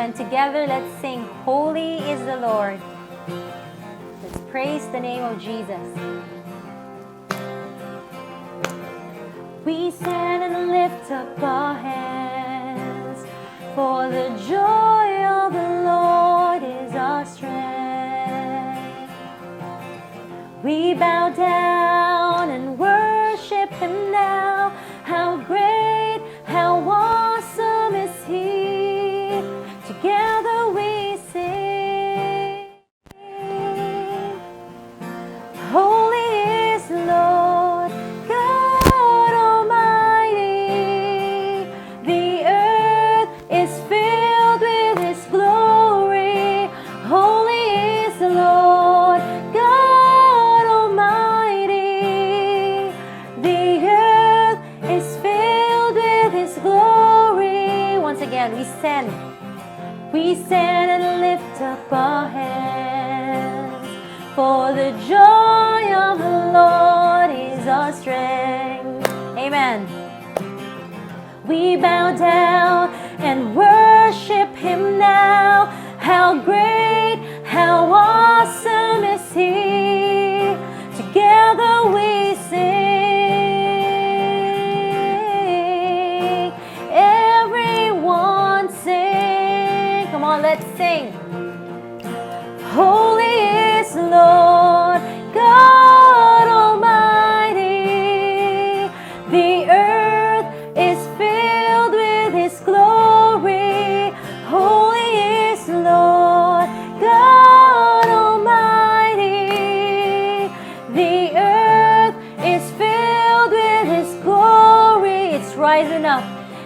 Amen. Together, let's sing, Holy is the Lord. Let's praise the name of Jesus. We stand and lift up our hands, for the joy of the Lord is our strength. We bow down and worship Him now. How great, how awesome is He. Together we sing, Holy is the Lord, God Almighty. The earth is filled with His glory. Holy is the Lord, God Almighty. The earth is filled with His glory. Once again, we stand and lift up our hands, for the joy of the Lord is our strength. Amen. We bow down and worship Him now. How great, how awesome is He. Together we sing. Everyone sing. Come on, let's sing. Holy is the Lord, God Almighty. The earth is filled with His glory. Holy is the Lord, God Almighty. The earth is filled with His glory. It's rising up.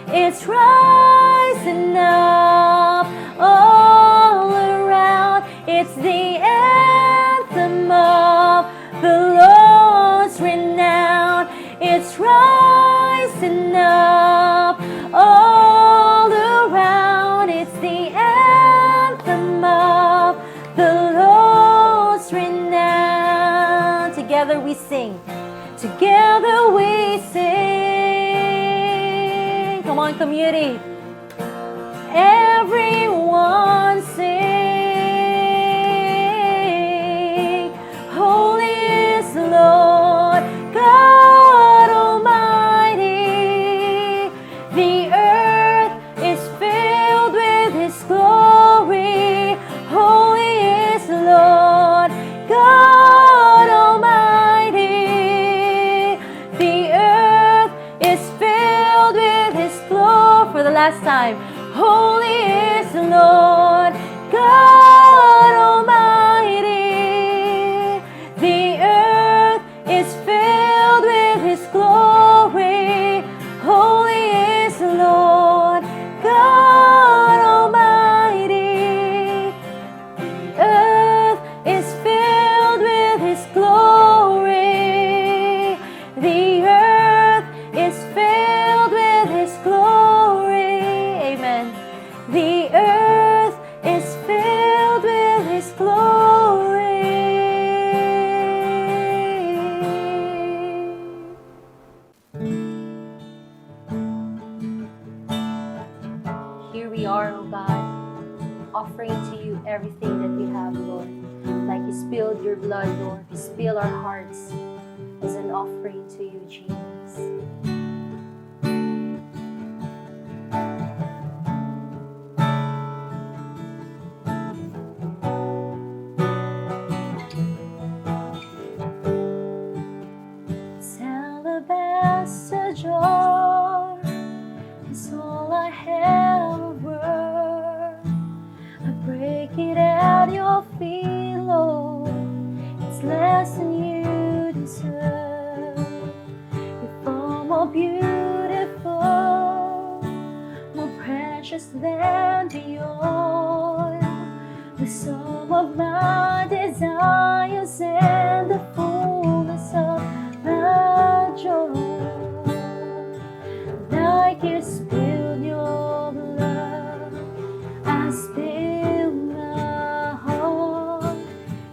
It's rising up all around. It's the anthem of the Lord's renown. It's rising up all around. It's the anthem of the Lord's renown. Together we sing. Together we sing. Come on, community. Everyone sing. Holy is the Lord, God Almighty. The earth is filled with His glory. Holy is the Lord, God Almighty. The earth is filled with His glory. For the last time. Holy is the Lord, God Almighty. The earth is filled with His glory. Holy is the Lord, God Almighty. The earth is filled with His glory. The earth is filled with His glory. Amen. The earth is filled with His glory. Here we are, oh God, offering to you everything that we have, Lord. Like you spilled your blood, Lord. You spill our hearts as an offering to you, Jesus. Alabaster jar is all I have of worth. I break it at your feet, Lord. It's less than you deserve. You're far more beautiful, more precious than the oil. The sum of my desires and the fullness of my joy. Like you spilled your blood, I spill my heart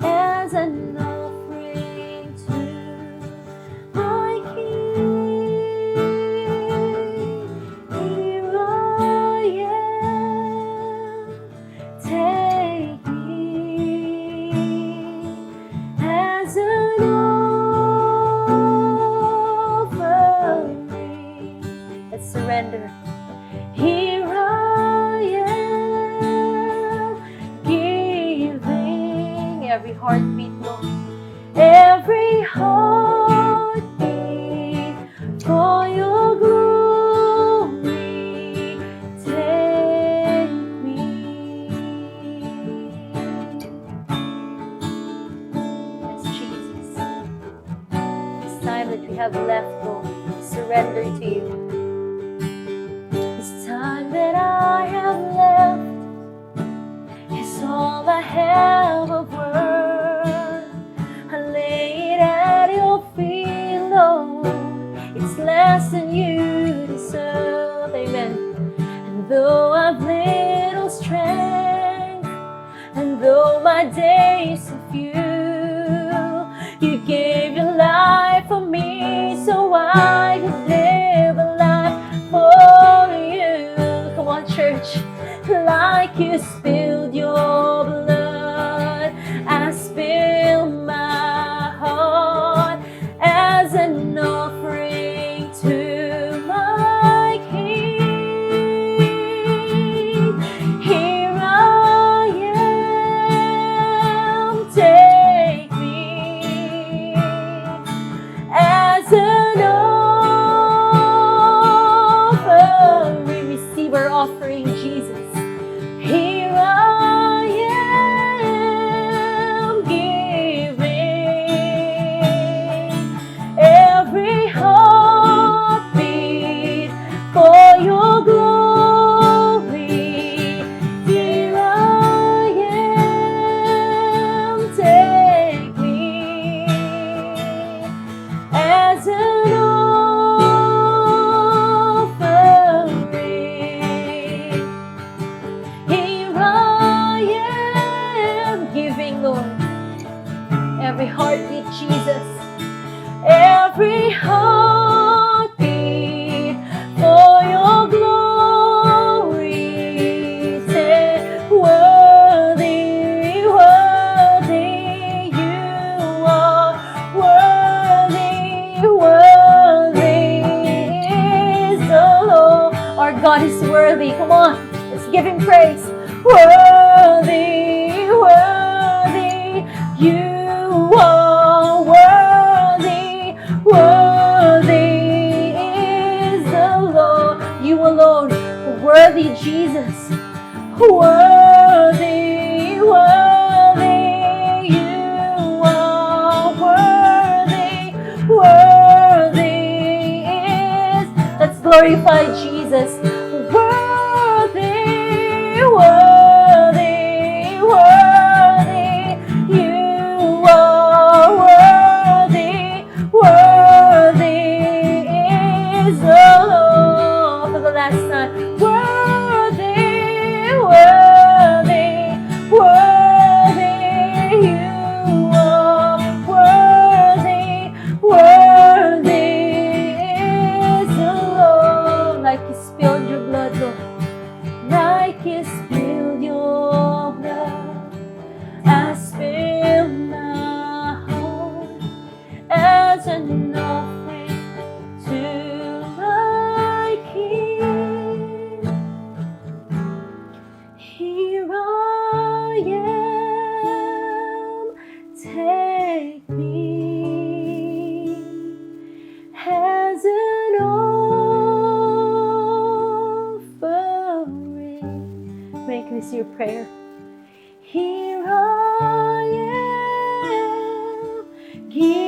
as an offering to my King. Here I am. time that we have left, Lord, surrender to you. This time that I have left is all I have of worth. I lay it at your feet, Lord. It's less than you deserve. Amen. And though I've little strength, and though my days are few, you gave your life for me so I could live a life for you. Come on, church. Like you spilled your blood, I spill my heart as an offering to my King. Here I am, take me as an offering. We receive our offering, Jesus. Here I am, giving every heartbeat for your glory. Here I am, take me as an offering. Here I am, giving, Lord, every heartbeat, Jesus, every heartbeat for your glory. Say, worthy, worthy, you are worthy, worthy is the Lord. Our God is worthy. Come on, let's give him praise. Worthy, worthy, you are worthy, worthy is the Lord. You alone, worthy, Jesus. Worthy, worthy, you are worthy, worthy is. Let's glorify Jesus. Worthy, worthy, worthy, you are worthy, worthy is the Lord. For the last time, worthy, worthy, worthy, you are worthy, worthy is the Lord. Like you spilled your blood, Lord. Like you spilled your blood, I spill my heart as an offering to my King. Here I am, take me as an offering. Make this your prayer. Here I am, giving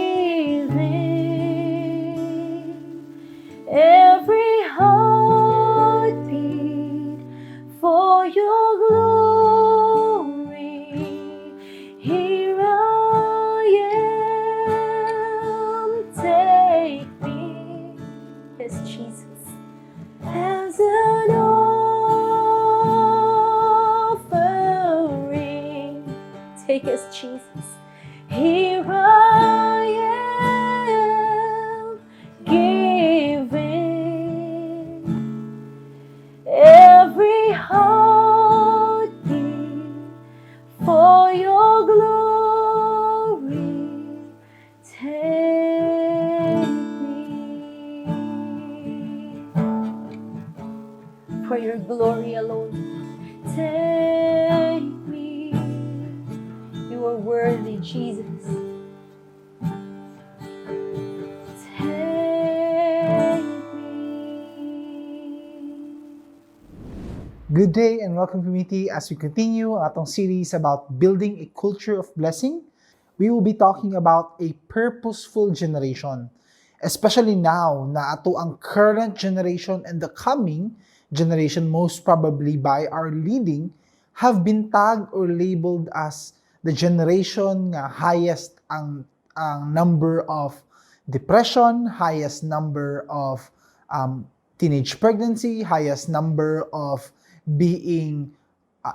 every heartbeat for your glory. Here I am, take me, yes, Jesus, as an offering. Take us, Jesus. Here I am, giving every heartbeat for your glory. Take me for your glory alone. Take me. You are worthy, Jesus. Take me. Good day and welcome, community. As we continue ang atong series about building a culture of blessing, we will be talking about a purposeful generation. Especially now na ato ang current generation and the coming generation, most probably by our leading, have been tagged or labeled as the generation nga highest ang number of depression, highest number of teenage pregnancy, highest number of being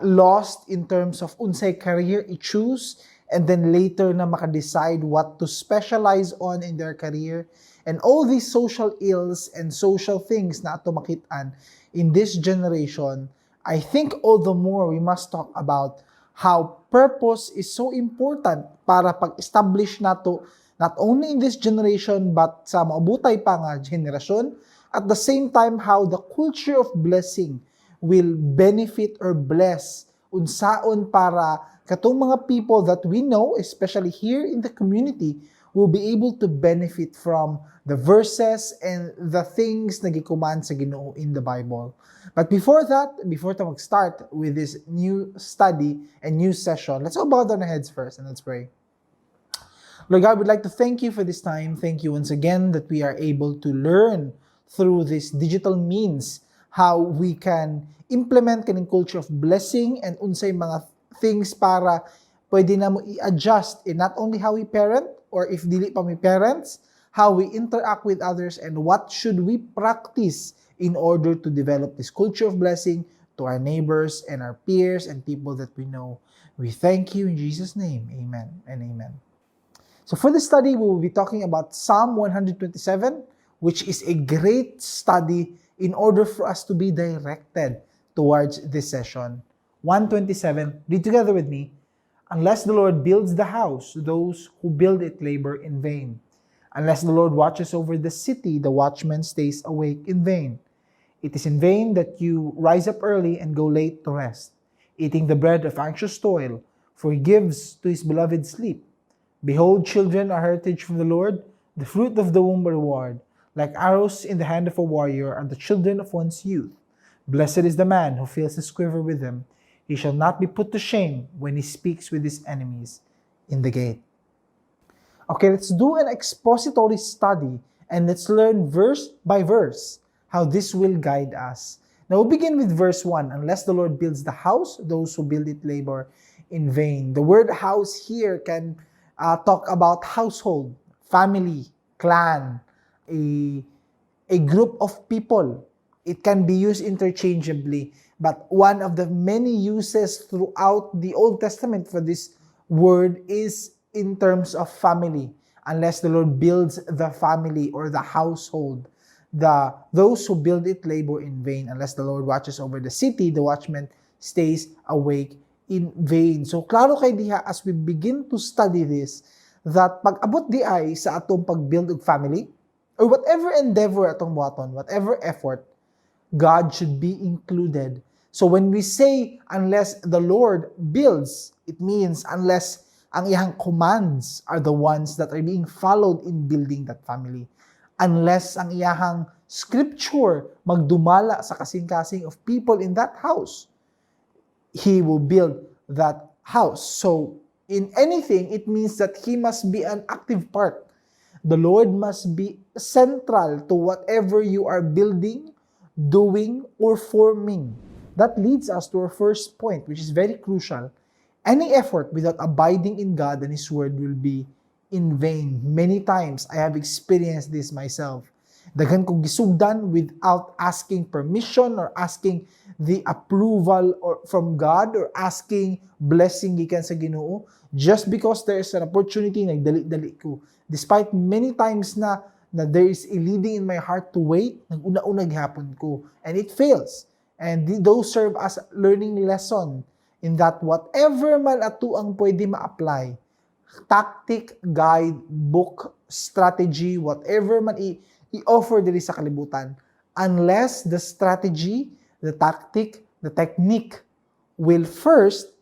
lost in terms of unsay career i-choose, and then later na makadecide what to specialize on in their career. And all these social ills and social things na ato makitaan in this generation, I think all the more we must talk about how purpose is so important para pag-establish nato not only in this generation but sa maabutay pa nga generasyon. At the same time, how the culture of blessing will benefit or bless unsaon para katong mga people that we know, especially here in the community, will be able to benefit from the verses and the things na gikuman sa Ginoo in the Bible. But before tayo mag-start with this new study and new session, let's all bow down our heads first and let's pray. Lord God, we'd like to thank you for this time. Thank you once again that we are able to learn through this digital means how we can implement kaning culture of blessing and unsay mga things para pwede na mo i-adjust in not only how we parent or if dili pa may parents, how we interact with others and what should we practice in order to develop this culture of blessing to our neighbors and our peers and people that we know. We thank you in Jesus' name. Amen and amen. So for this study, we will be talking about Psalm 127, which is a great study in order for us to be directed towards this session. 127, read together with me. Unless the Lord builds the house, those who build it labor in vain. Unless the Lord watches over the city, the watchman stays awake in vain. It is in vain that you rise up early and go late to rest, eating the bread of anxious toil, for he gives to his beloved sleep. Behold, children are heritage from the Lord, the fruit of the womb a reward. Like arrows in the hand of a warrior are the children of one's youth. Blessed is the man who fills his quiver with them. He shall not be put to shame when he speaks with his enemies in the gate. Okay, let's do an expository study and let's learn verse by verse how this will guide us. Now we'll begin with verse 1. Unless the Lord builds the house, those who build it labor in vain. The word house here can talk about household, family, clan, a group of people. It can be used interchangeably, but one of the many uses throughout the Old Testament for this word is in terms of family. Unless the Lord builds the family or the household, those who build it labor in vain. Unless the Lord watches over the city, the watchman stays awake in vain. So klaro kay diha as we begin to study this, that pag-abot di ay sa atong pag-build og family, or whatever endeavor atong buhaton, whatever effort, God should be included. So when we say, unless the Lord builds, it means unless ang iyang commands are the ones that are being followed in building that family. Unless ang iyang scripture magdumala sa kasing-kasing of people in that house, He will build that house. So in anything, it means that He must be an active part. The Lord must be central to whatever you are building, doing, or forming. That leads us to our first point, which is very crucial. Any effort without abiding in God and His Word will be in vain. Many times, I have experienced this myself. Daghan kong gisugdan without asking permission or asking the approval or from God or asking blessing gikan sa Ginoo, just because there is an opportunity, nagdali-dali ko. Despite many times na there is a leading in my heart to wait, nag-una-una gihapon ko. And it fails. And those serve as a learning lesson in that whatever man ato ang pwede ma-apply, tactic, guide, book, strategy, whatever man i-offer diri sa kalibutan, unless the strategy, the tactic, the technique will first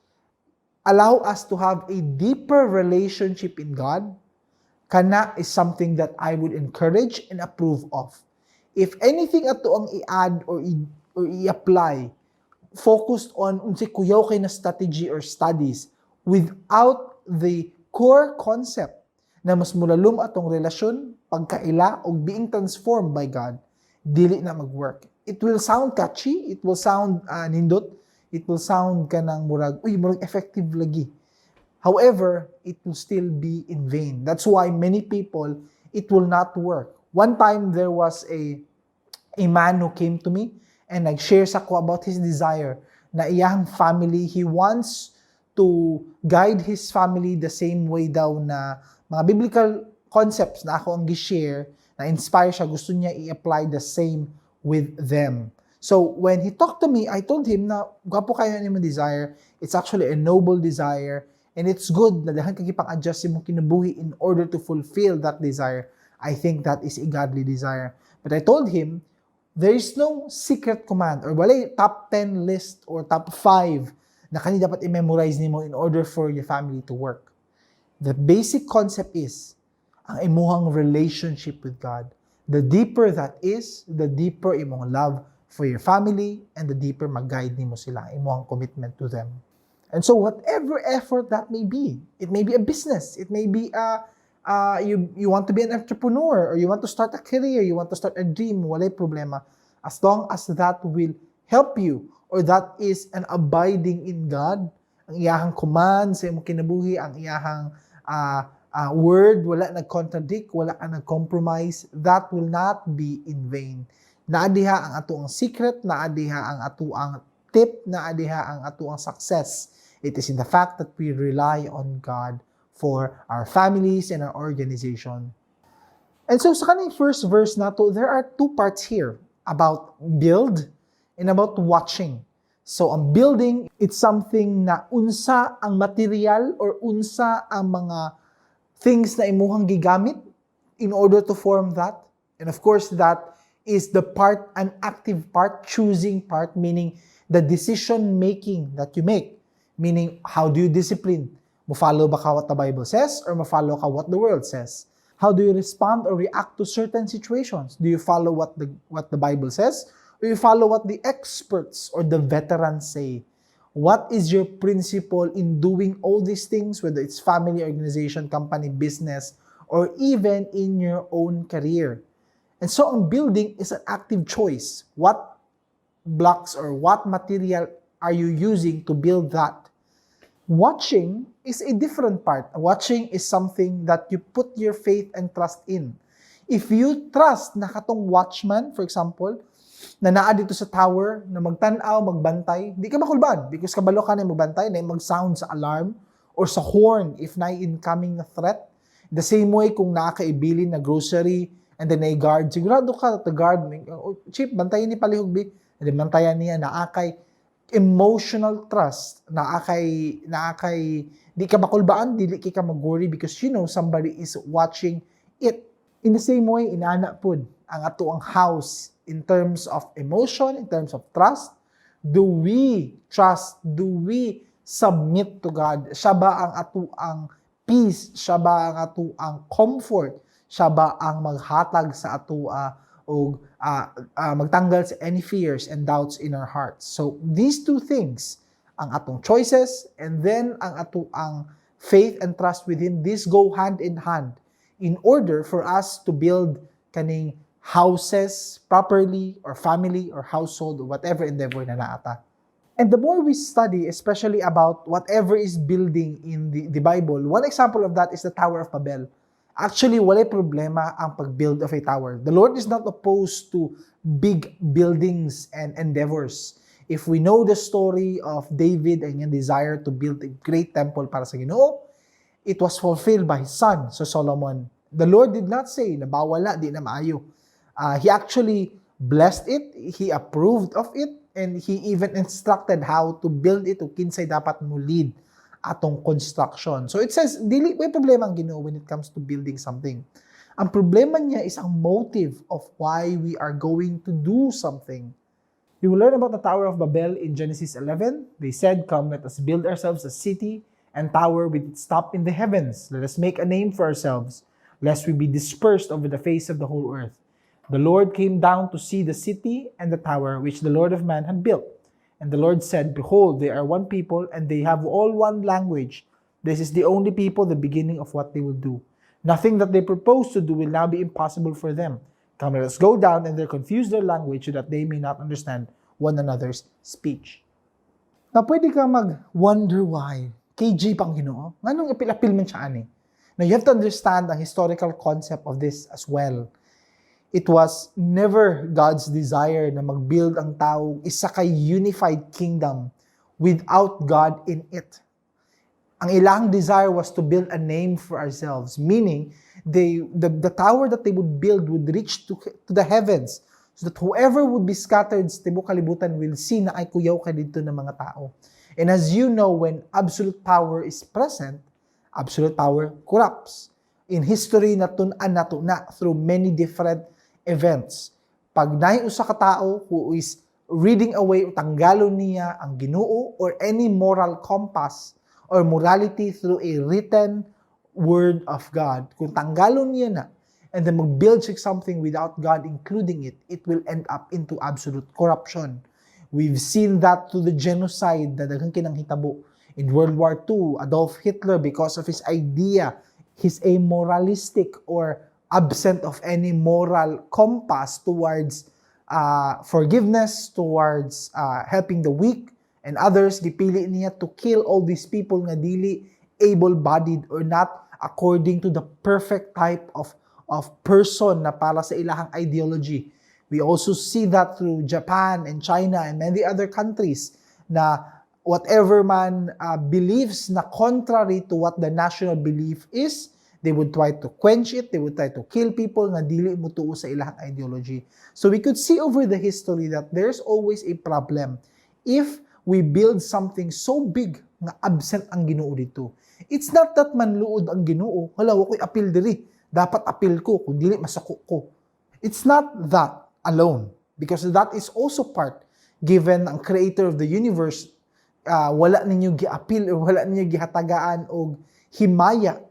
allow us to have a deeper relationship in God, kana is something that I would encourage and approve of. If anything ato ang i-add or i-apply, focused on unsay kuyaw kay na strategy or studies without the core concept na mas mulalum atong relasyon pagkaila o being transformed by God, dili na mag-work. It will sound catchy, it will sound nindot, it will sound kanang murag, murag effective lagi. However, it will still be in vain. That's why many people, it will not work. One time, there was a man who came to me and nag-share sa ko about his desire na iyang family, he wants to guide his family the same way daw na mga biblical concepts na ako ang gi-share, na inspire siya, gusto niya i-apply the same with them. So, when he talked to me, I told him na, gwapo kayo ni mo desire, it's actually a noble desire, and it's good na dahan kagipang-adjust yung kinabuhi in order to fulfill that desire. I think that is a godly desire. But I told him, there is no secret command or wala top 10 list or top 5 na kani dapat i-memorize nimo in order for your family to work. The basic concept is ang imuhang relationship with God. The deeper that is, the deeper imong love for your family and the deeper mag-guide nimo sila, imuhang commitment to them. And so whatever effort that may be, it may be a business, it may be you want to be an entrepreneur, or you want to start a career, you want to start a dream, walay problema. As long as that will help you, or that is an abiding in God, ang iyahang command sa imong kinabuhi, ang iyahang word, wala nag-contradict, wala ka nag-compromise, that will not be in vain. Naadiha ang atuang secret, naadiha ang atuang tip, naadiha ang atuang success. It is in the fact that we rely on God for our families and our organization. And so sa kaning first verse na to, there are two parts here about build and about watching. So ang building, it's something na unsa ang material or unsa ang mga things na imuhang gigamit in order to form that. And of course, that is the part, an active part, choosing part, meaning the decision making that you make. Meaning, how do you discipline? Mo-follow ba ka what the Bible says or mo-follow ka what the world says? How do you respond or react to certain situations? Do you follow what the Bible says or you follow what the experts or the veterans say? What is your principle in doing all these things, whether it's family, organization, company, business, or even in your own career? And so, ang building is an active choice. What blocks or what material are you using to build that? Watching is a different part. Watching is something that you put your faith and trust in. If you trust na katong watchman, for example, na naa dito sa tower, na magtanaw, magbantay, di ka makulban because kabalo ka na magbantay, na mag-sound sa alarm or sa horn if na incoming threat. The same way kung nakakaibilin na grocery and then na guard, sigurado ka, the guard, Chief, bantayan ni palihog, and then bantayan niya, naakay emotional trust, naakay, di ka makulbaan, dili ka mag-worry because you know somebody is watching it. In the same way, inaana pod ang ato ang house in terms of emotion, in terms of trust. Do we trust? Do we submit to God? Siya ba ang ato ang peace? Siya ba ang ato ang comfort? Siya ba ang maghatag sa ato o magtanggal sa any fears and doubts in our hearts? So these two things, ang atong choices and then ang ato ang faith and trust with Him, these go hand in hand in order for us to build kaning houses properly or family or household or whatever endeavor na naata. And the more we study, especially about whatever is building in the Bible, one example of that is the Tower of Babel. Actually, walay problema ang pag-build of a tower. The Lord is not opposed to big buildings and endeavors. If we know the story of David and yung desire to build a great temple para sa Ginoo, it was fulfilled by his son, so Solomon. The Lord did not say na bawala, di na maayo. He actually blessed it, He approved of it, and He even instructed how to build it o kinsay dapat mo lead atong construction. So it says, dili may problema ang Ginoo when it comes to building something. Ang problema niya is ang motive of why we are going to do something. You will learn about the Tower of Babel in Genesis 11. They said, "Come, let us build ourselves a city and tower with its top in the heavens. Let us make a name for ourselves, lest we be dispersed over the face of the whole earth." The Lord came down to see the city and the tower which the Lord of man had built. And the Lord said, "Behold, they are one people, and they have all one language. This is the only people, the beginning of what they will do. Nothing that they propose to do will now be impossible for them. Come, let us go down and they confuse their language so that they may not understand one another's speech. Na pwede ka mag-wonder why. KG pang Ginoo. Anong ipil-apil man siya ani? Now you have to understand the historical concept of this as well. It was never God's desire na mag-build ang tao isa kay unified kingdom without God in it. Ang ilang desire was to build a name for ourselves, meaning the tower that they would build would reach to the heavens so that whoever would be scattered sa tibok kalibutan will see na ay kuyaw ka dito ng mga tao. And as you know, when absolute power is present, absolute power corrupts. In history, natuna through many different events. Pag naiusa ka tao who is reading away o tanggalon niya ang Ginoo or any moral compass or morality through a written word of God, kung tanggalon niya na and then mag-build siya something without God including it, it will end up into absolute corruption. We've seen that to the genocide na daghang kinanghitabo in World War II. Adolf Hitler, because of his idea, his amoralistic or absent of any moral compass towards forgiveness, towards helping the weak and others, gipili niya to kill all these people nga dili able-bodied or not according to the perfect type of person na para sa ilahang ideology. We also see that through Japan and China and many other countries na whatever man believes na contrary to what the national belief is, they would try to quench it, they would try to kill people na dili mutuo sa ilahang ideology. So we could see over the history that there's always a problem if we build something so big nga absent ang Ginoo dito. It's not that manluod ang Ginoo, hala wako'y apil diri, dapat apil ko, kung dili masako ko. It's not that alone, because that is also part, given ang creator of the universe, wala ninyo giapil o wala ninyo gihatagaan o himaya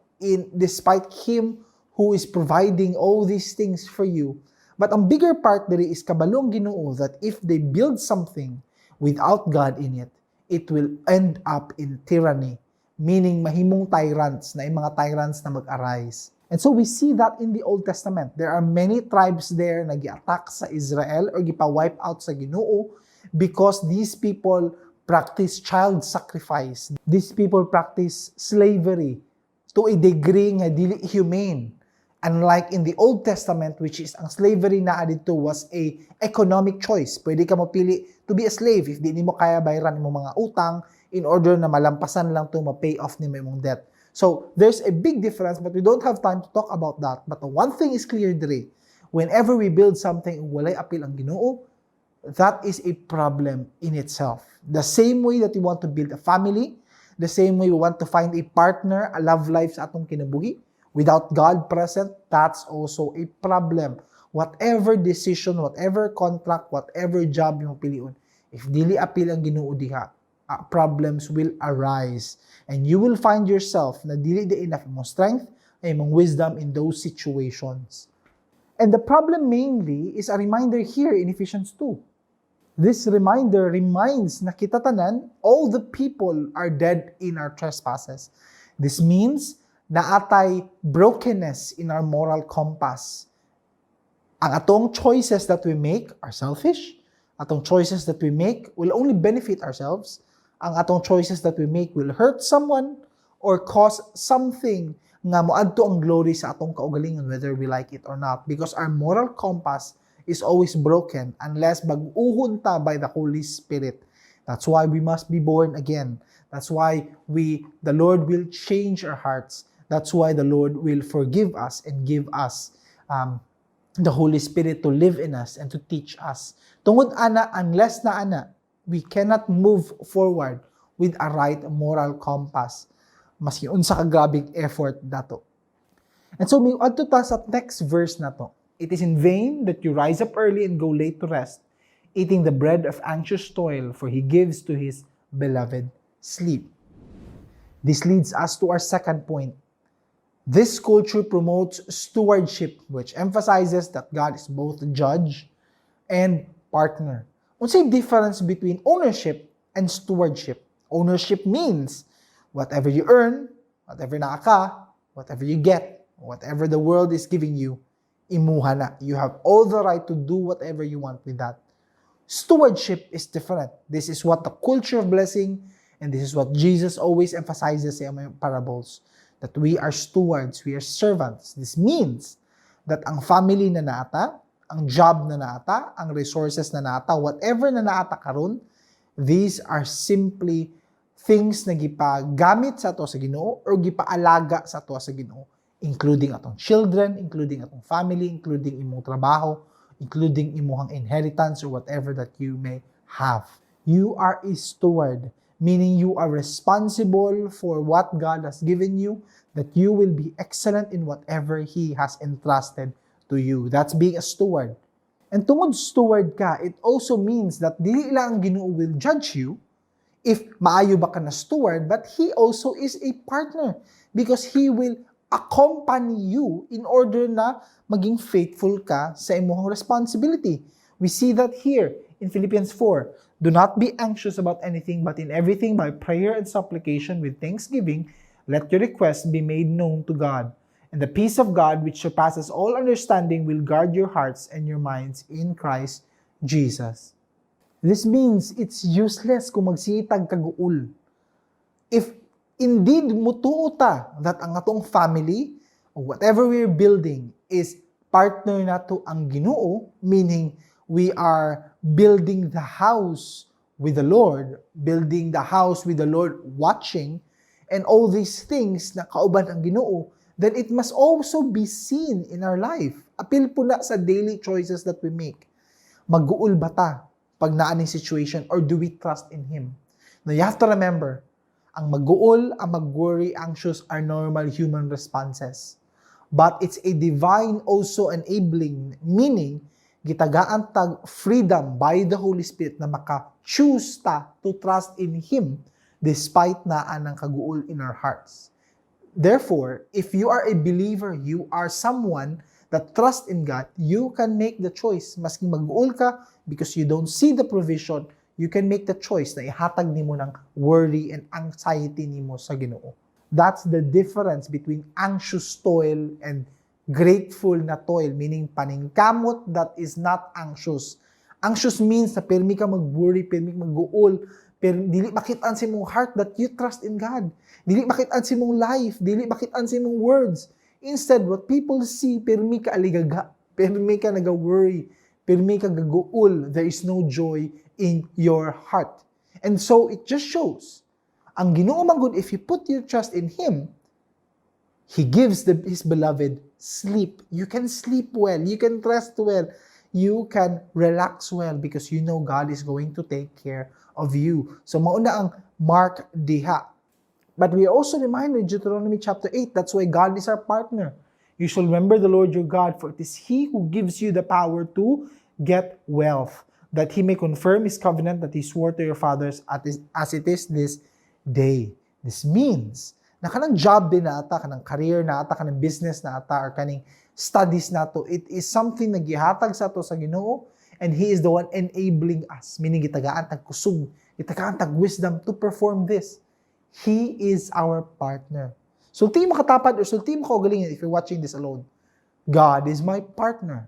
despite Him who is providing all these things for you. But ang bigger part diri is kabalong Ginoo that if they build something without God in it, it will end up in tyranny, meaning mahimong tyrants na yung mga tyrants na mag-arise. And so we see that in the Old Testament. There are many tribes there na gi-attack sa Israel or gipa-wipe out sa Ginoo because these people practice child sacrifice. These people practice slavery to a degree nga dili humane. Unlike in the Old Testament, which is ang slavery na dito was a economic choice. Pwede ka mapili to be a slave if di mo kaya bayaran mo mga utang in order na malampasan lang to ma-pay off ni mo mong debt. So, there's a big difference, but we don't have time to talk about that. But the one thing is clear dire, whenever we build something walay apil ang Ginoo, that is a problem in itself. The same way that we want to build a family, the same way we want to find a partner, a love life sa atong kinabuhi, without God present, that's also a problem. Whatever decision, whatever contract, whatever job yung piliun, if dili apil ang Ginoo diha, problems will arise. And you will find yourself na dili di enough imong strength ay imong wisdom in those situations. And the problem mainly is a reminder here in Ephesians 2. This reminder reminds na kita tanan, all the people are dead in our trespasses. This means na atay brokenness in our moral compass. Ang atong choices that we make are selfish. Atong choices that we make will only benefit ourselves. Ang atong choices that we make will hurt someone or cause something nga moadto ang glory sa atong kaugalingon whether we like it or not. Because our moral compass is always broken unless bag-uhon ta by the Holy Spirit. That's why we must be born again. That's why the Lord will change our hearts. That's why the Lord will forgive us and give us the Holy Spirit to live in us and to teach us. Tungod ana, unless na ana, we cannot move forward with a right moral compass. Maski unsa ka grabing effort dato. And so, may adto ta sa next verse na to. It is in vain that you rise up early and go late to rest, eating the bread of anxious toil, for He gives to His beloved sleep. This leads us to our second point. This culture promotes stewardship, which emphasizes that God is both judge and partner. Unsay difference between ownership and stewardship? Ownership means whatever you earn, whatever naaka, whatever you get, whatever the world is giving you, imuha na. You have all the right to do whatever you want with that. Stewardship is different. This is what the culture of blessing, and this is what Jesus always emphasizes in mga parables, that we are stewards, we are servants. This means that ang family na naata, ang job na naata, ang resources na naata, whatever na naata karon, these are simply things na gipagamit sa ato sa Ginoo or gipaalaga sa ato sa Ginoo, including atong children, including atong family, including imong trabaho, including imong inheritance or whatever that you may have. You are a steward, meaning you are responsible for what God has given you, that you will be excellent in whatever He has entrusted to you. That's being a steward. And tungod steward ka, it also means that dili lang ang Ginoo will judge you if maayo ba ka na steward, but He also is a partner because He will accompany you in order na maging faithful ka sa imong responsibility. We see that here in Philippians 4. Do not be anxious about anything, but in everything by prayer and supplication with thanksgiving, let your requests be made known to God. And the peace of God, which surpasses all understanding, will guard your hearts and your minds in Christ Jesus. This means it's useless kung magsitag kaguol. If indeed mutuo ta that ang atong family or whatever we're building is partner nato ang Ginoo, meaning we are building the house with the Lord, building the house with the Lord watching, and all these things na kauban ang Ginoo, then it must also be seen in our life. Apil po na sa daily choices that we make. Mag-uul ba ta pag naaning situation, or do we trust in Him? Now you have to remember, ang mag-uul, ang mag-worry, anxious are normal human responses. But it's a divine also enabling, meaning gitagaan tag freedom by the Holy Spirit na maka-choose ta to trust in Him despite na anang kaguol in our hearts. Therefore, if you are a believer, you are someone that trusts in God, you can make the choice. Maski mag-uul ka because you don't see the provision, you can make the choice na ihatag nimo ng worry and anxiety nimo sa Ginoo. That's the difference between anxious toil and grateful na toil, meaning paningkamot that is not anxious. Anxious means na permi ka mag-worry, permi ka mag-uol, pero dili makitaan sa imong heart that you trust in God. Dili makitaan sa imong life, dili makitaan sa imong words. Instead, what people see, permi ka aligaga, permi ka naga-worry, permi ka gaguol, there is no joy in your heart. And so, it just shows, ang Ginoo man gud, if you put your trust in Him, He gives His beloved sleep. You can sleep well, you can rest well, you can relax well because you know God is going to take care of you. So mauna ang mark diha. But we are also reminded in Deuteronomy chapter 8, that's why God is our partner. You shall remember the Lord your God, for it is He who gives you the power to get wealth, that He may confirm His covenant that He swore to your fathers as it is this day. This means na kanang job din nata, kanang career nata, kanang business nata, or kanang studies nato, it is something na gihatag sa ato sa Ginoo, and He is the one enabling us, meaning gitagaan tag kusog, gitagaan tag wisdom to perform this. He is our partner. So di mo katapad or so di mo kaugalingan if you're watching this alone. God is my partner.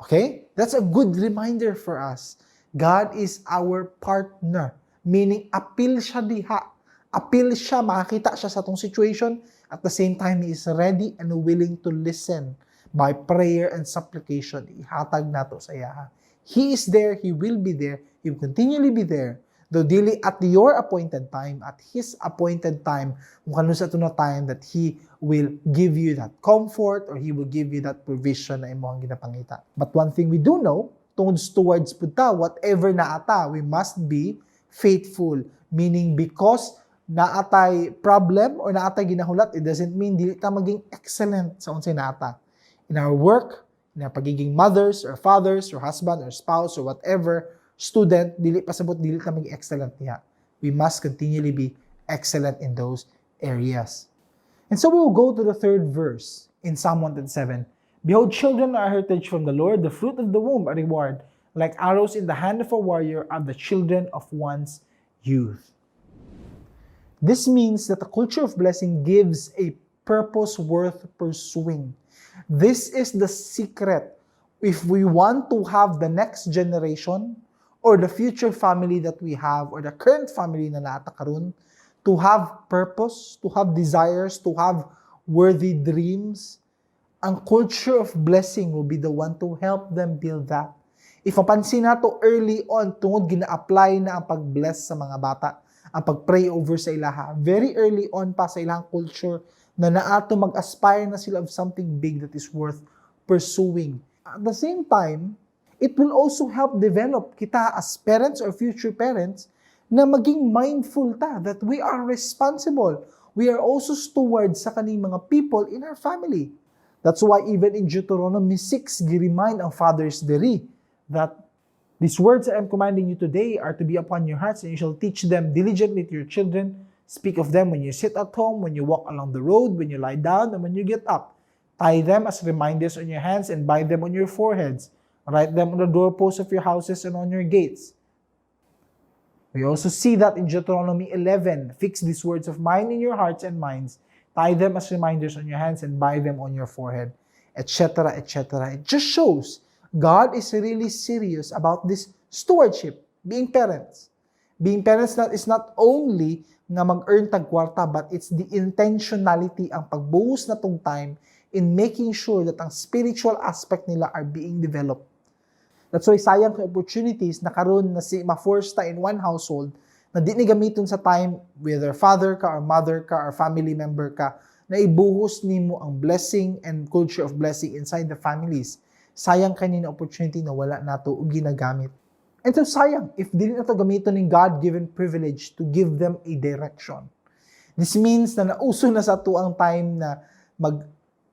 Okay? That's a good reminder for us. God is our partner. Meaning, appeal siya diha. Appeal siya, makakita siya sa atong situation. At the same time, He is ready and willing to listen by prayer and supplication. Ihatag nato sa iya. He is there, He will be there, He will continually be there. Though dili at your appointed time, at His appointed time, kung kano sa ito na time that He will give you that comfort or He will give you that provision na imong ginapangita. But one thing we do know, tungod towards punta, whatever na ata, we must be faithful. Meaning because naatay problem or naatay ginahulat, it doesn't mean dili ta maging excellent sa unsay naata. In our work, in our pagiging mothers or fathers or husband or spouse or whatever, student, dili pasabot, dili ta maging excellent niya. We must continually be excellent in those areas. And so we will go to the third verse in Psalm 107. Behold, children are a heritage from the Lord, the fruit of the womb a reward. Like arrows in the hand of a warrior are the children of one's youth. This means that the culture of blessing gives a purpose worth pursuing. This is the secret if we want to have the next generation or the future family that we have or the current family na naata karon to have purpose, to have desires, to have worthy dreams. Ang culture of blessing will be the one to help them build that. If mapansin nato early on, tungod gina-apply na ang pag-bless sa mga bata, ang pag-pray over sa ilaha, very early on pa sa ilang culture, na naato mag-aspire na sila of something big that is worth pursuing. At the same time, it will also help develop kita as parents or future parents na maging mindful ta that we are responsible. We are also stewards sa kaning mga people in our family. That's why even in Deuteronomy 6, gi-remind ang fathers diri that these words I am commanding you today are to be upon your hearts, and you shall teach them diligently to your children. Speak of them when you sit at home, when you walk along the road, when you lie down, and when you get up. Tie them as reminders on your hands and bind them on your foreheads. Write them on the doorposts of your houses and on your gates. We also see that in Deuteronomy 11. Fix these words of mine in your hearts and minds. Tie them as reminders on your hands and bind them on your forehead, etc., etc. It just shows God is really serious about this stewardship, being parents. Being parents is not only nga mag-earn tag kwarta, but it's the intentionality, ang pagbuhos na tong time in making sure that ang spiritual aspect nila are being developed. That's why sayang ka opportunities na karon na si ma-force ta in one household na di ni gamiton sa time, whether father ka or mother ka or family member ka, na ibuhos nimo ang blessing and culture of blessing inside the families. Sayang kanina opportunity na wala nato og ginagamit. And so sayang if dili nato gamiton ng God-given privilege to give them a direction. This means na nauso na sa ato ang time na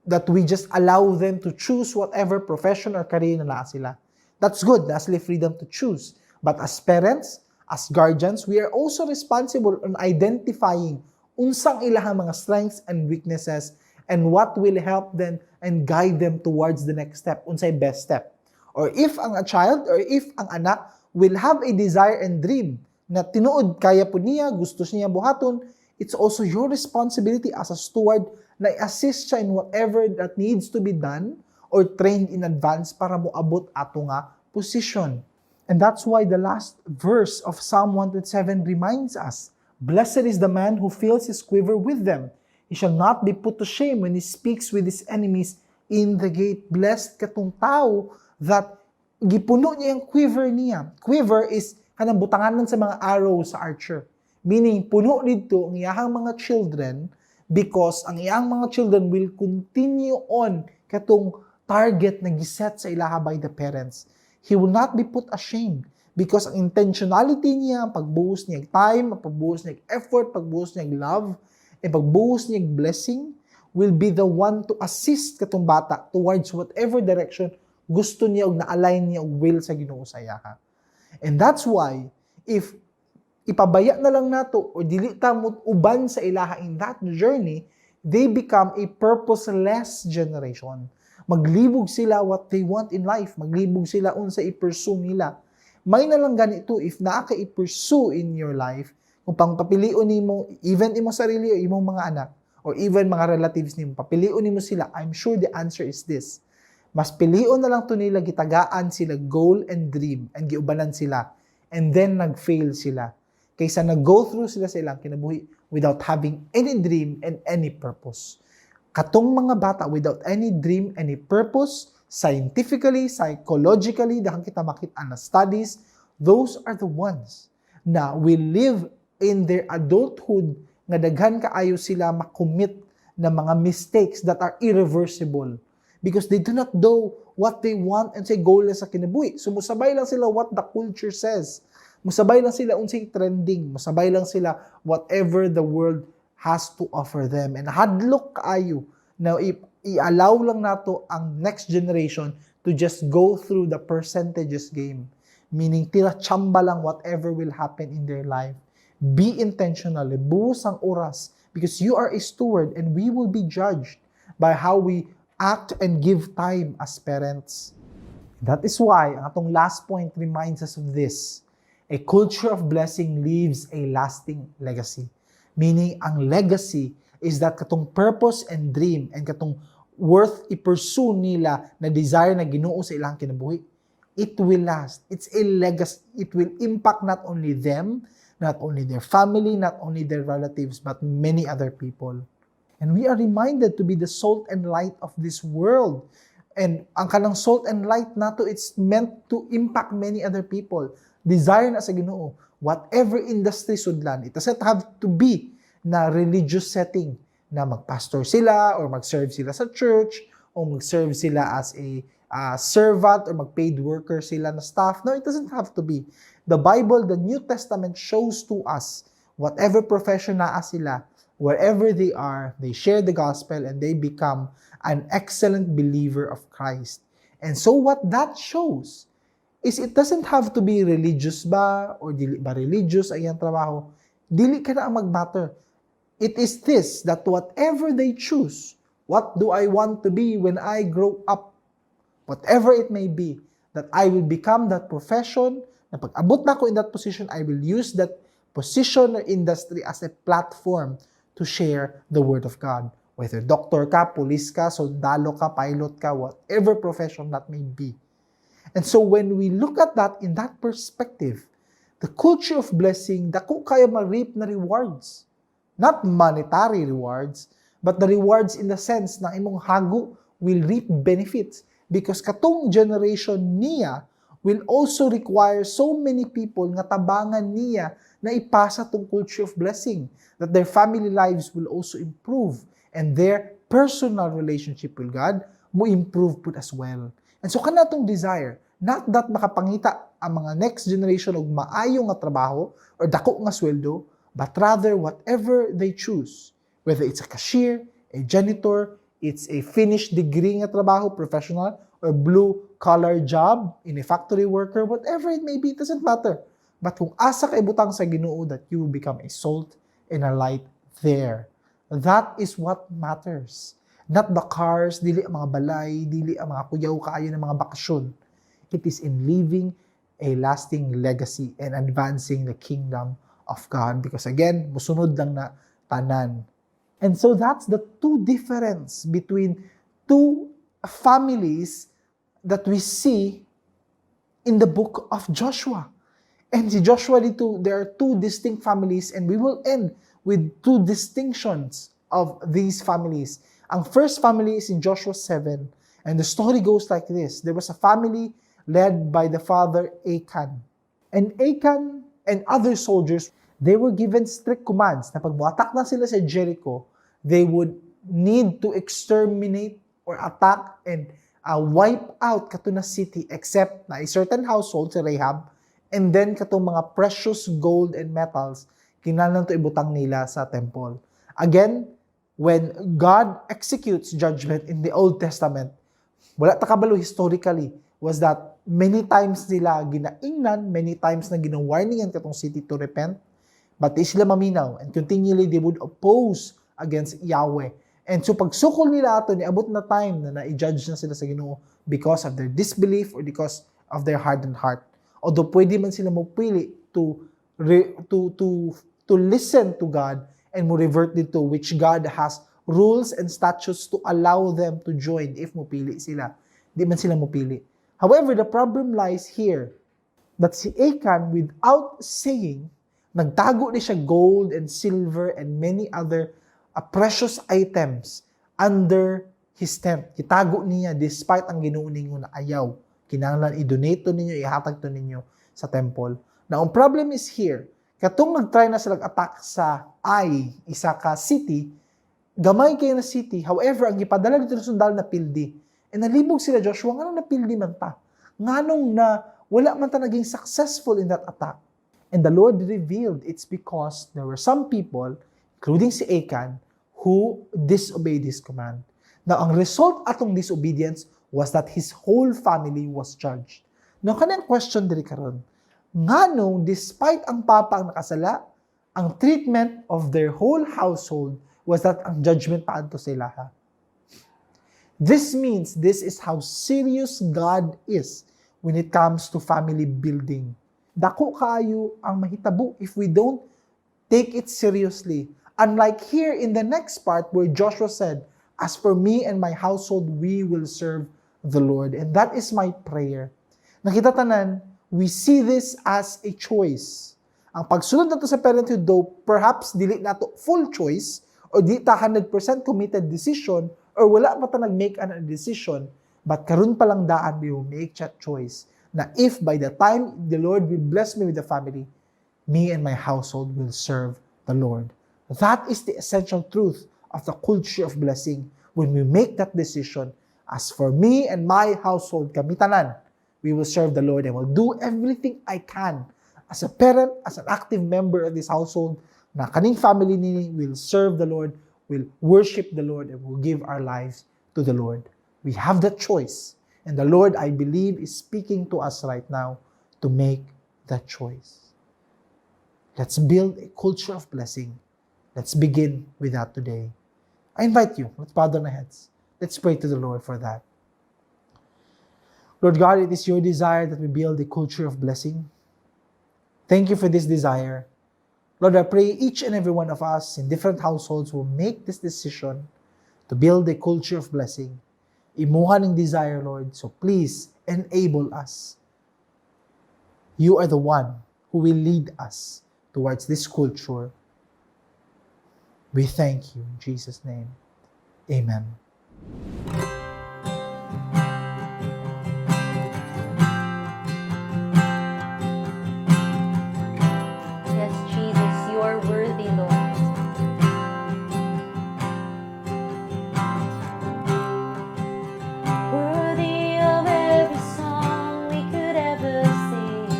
that we just allow them to choose whatever profession or career na naa sila. That's good, that's the freedom to choose. But as parents, as guardians, we are also responsible on identifying unsang ilahang mga strengths and weaknesses and what will help them and guide them towards the next step, unsay best step. Or if ang a child or if ang anak will have a desire and dream na tinuod kaya po niya, gusto niya buhaton, it's also your responsibility as a steward na i-assist siya in whatever that needs to be done or trained in advance para moabot ato nga position. And that's why the last verse of Psalm 127 reminds us, blessed is the man who fills his quiver with them. He shall not be put to shame when he speaks with his enemies in the gate. Blessed katong tao that gipuno niya yung quiver niya. Quiver is kanang butanganan sa mga arrow sa archer. Meaning, puno dito ang iyahang mga children because ang iyang mga children will continue on katong target na giset sa ilaha by the parents. He will not be put ashamed because ang intentionality niya, pagbuhos niya time, pagbuhos niya effort, pagbuhos niya love, and pagbuhos niya blessing will be the one to assist katong bata towards whatever direction gusto niya og na-align niya og will sa Ginoo sa iyaha. And that's why if ipabaya na lang nato o dili ta mo uban sa ilaha in that journey, they become a purposeless generation. Maglibog sila what they want in life. Maglibog sila unsa i-pursue nila. May na lang ganito if naa ka i-pursue in your life, kung pangpapilion nimo even imo sarili o imong mga anak or even mga relatives nimo, papilion nimo sila, I'm sure the answer is this. Mas pilion na lang to nila, gitagaan sila goal and dream and giubanan sila and then nag-fail sila kaysa nag-go through sila sa ilang kinabuhi without having any dream and any purpose. Katong mga bata without any dream, any purpose, scientifically, psychologically, dahang kita makita na studies, those are the ones na will live in their adulthood nga daghan kaayo sila makommit na mga mistakes that are irreversible. Because they do not know what they want and say goal sa kinabuhi. So musabay lang sila what the culture says. Musabay lang sila unsay trending. Musabay lang sila whatever the world has to offer them. And hadlok kaayo na i-allow lang nato ang next generation to just go through the percentages game. Meaning tila chamba lang whatever will happen in their life. Be intentional. Buhos ang oras. Because you are a steward and we will be judged by how we act and give time as parents. That is why ang atong last point reminds us of this. A culture of blessing leaves a lasting legacy. Meaning, ang legacy is that katong purpose and dream and katong worth i-pursue nila na desire na Ginoo sa ilang kinabuhi, it will last. It's a legacy. It will impact not only them, not only their family, not only their relatives, but many other people. And we are reminded to be the salt and light of this world. And ang kanang salt and light nato, it's meant to impact many other people. Desire na sa Ginoo. Whatever industry sudlan, it doesn't have to be na religious setting na magpastor sila or mag-serve sila sa church o mag-serve sila as a servant or mag-paid worker sila na staff. No, it doesn't have to be. The Bible, the New Testament shows to us whatever profession na sila, wherever they are, they share the gospel and they become an excellent believer of Christ. And so what that shows is it doesn't have to be religious ba or dili ba religious ay ang trabaho. Dili ka na ang mag-matter. It is this, that whatever they choose, what do I want to be when I grow up? Whatever it may be, that I will become that profession, na pag-abot na ko in that position, I will use that position or industry as a platform to share the Word of God. Whether doctor ka, police ka, sundalo ka, pilot ka, whatever profession that may be. And so when we look at that in that perspective, the culture of blessing, dako kayo ma-reap na rewards. Not monetary rewards, but the rewards in the sense na imong hago will reap benefits. Because katong generation niya will also require so many people nga tabangan niya na ipasa tong culture of blessing. That their family lives will also improve. And their personal relationship with God mo improve po as well. And so kanatong desire, not that makapangita ang mga next generation og maayo nga trabaho or dako nga sweldo, but rather whatever they choose, whether it's a cashier, a janitor, it's a finished degree nga trabaho, professional, or blue-collar job, in a factory worker, whatever it may be, it doesn't matter. But kung asa ka ibutang sa Ginoo that you will become a salt and a light there. That is what matters. Not the cars, dili ang mga balay, dili ang mga kuyaw kaayo ng mga bakasyon. It is in leaving a lasting legacy and advancing the kingdom of God. Because again, musunod lang na tanan. And so that's the two difference between two families that we see in the book of Joshua. And si Joshua dito, there are two distinct families and we will end with two distinctions of these families. Ang first family is in Joshua 7. And the story goes like this. There was a family led by the father Achan. And Achan and other soldiers, they were given strict commands na pag buhatak na sila sa Jericho, they would need to exterminate or attack and wipe out kato na city except na a certain household, si Rahab, and then katong mga precious gold and metals, kinahanglan to ibutang nila sa temple. Again, when God executes judgment in the Old Testament, wala ta kabalo historically, was that many times nila ginaingnan, many times na gina-warningan katong city to repent, but di sila maminaw, and continually they would oppose against Yahweh. And so pagsukol nila ato, niabot na time na na-judge na sila sa Ginoo because of their disbelief or because of their hardened heart. Although pwede man sila mapili to listen to God and mo revert dito, which God has rules and statutes to allow them to join if mupili sila. Di man sila mupili. However, the problem lies here that si Achan, without saying, nagtago ni siya gold and silver and many other precious items under his tent. Kitago niya despite ang Ginoo ninyo na ayaw. Kinahanglan i-donate to ninyo, ihatag to ninyo sa temple. Now, ang problem is here. Katong nag-try na sila attack sa isa ka city, gamay kayo na city, however, ang ipadala dito na sundalo na pildi. And nalibog sila Joshua, nga napildi man ta. Nganong na wala man ta naging successful in that attack. And the Lord revealed it's because there were some people, including si Achan, who disobeyed His command. Now, ang result atong disobedience was that his whole family was judged. Now, kanang question diri karon, nganong despite ang papa ang nakasala, ang treatment of their whole household was that ang judgment paadto sa ilaha. This means this is how serious God is when it comes to family building. Dako kaayo ang mahitabo if we don't take it seriously. Unlike here in the next part where Joshua said, "As for me and my household, we will serve the Lord." And that is my prayer. Nakita tanan, we see this as a choice. Ang pagsunod nato sa parenthood, though perhaps dili nato full choice or di ta 100% committed decision or wala pa ta nag-make an decision, but karon pa lang daan we will make that choice na if by the time the Lord will bless me with a family, me and my household will serve the Lord. That is the essential truth of the culture of blessing when we make that decision. As for me and my household, kami tanan, we will serve the Lord and will do everything I can as a parent, as an active member of this household, na kaning family ni will serve the Lord, will worship the Lord, and will give our lives to the Lord. We have that choice. And the Lord, I believe, is speaking to us right now to make that choice. Let's build a culture of blessing. Let's begin with that today. I invite you, let's bow down our heads. Let's pray to the Lord for that. Lord God, it is your desire that we build a culture of blessing. Thank you for this desire. Lord, I pray each and every one of us in different households will make this decision to build a culture of blessing. Imuha ng desire, Lord, so please enable us. You are the one who will lead us towards this culture. We thank you in Jesus' name. Amen. Yes, Jesus, you are worthy, Lord. Worthy of every song we could ever sing.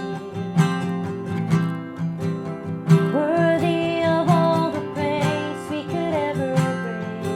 Worthy of all the praise we could ever bring.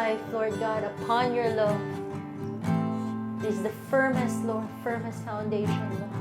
life, Lord God, upon your love. It is the firmest, Lord, firmest foundation, Lord.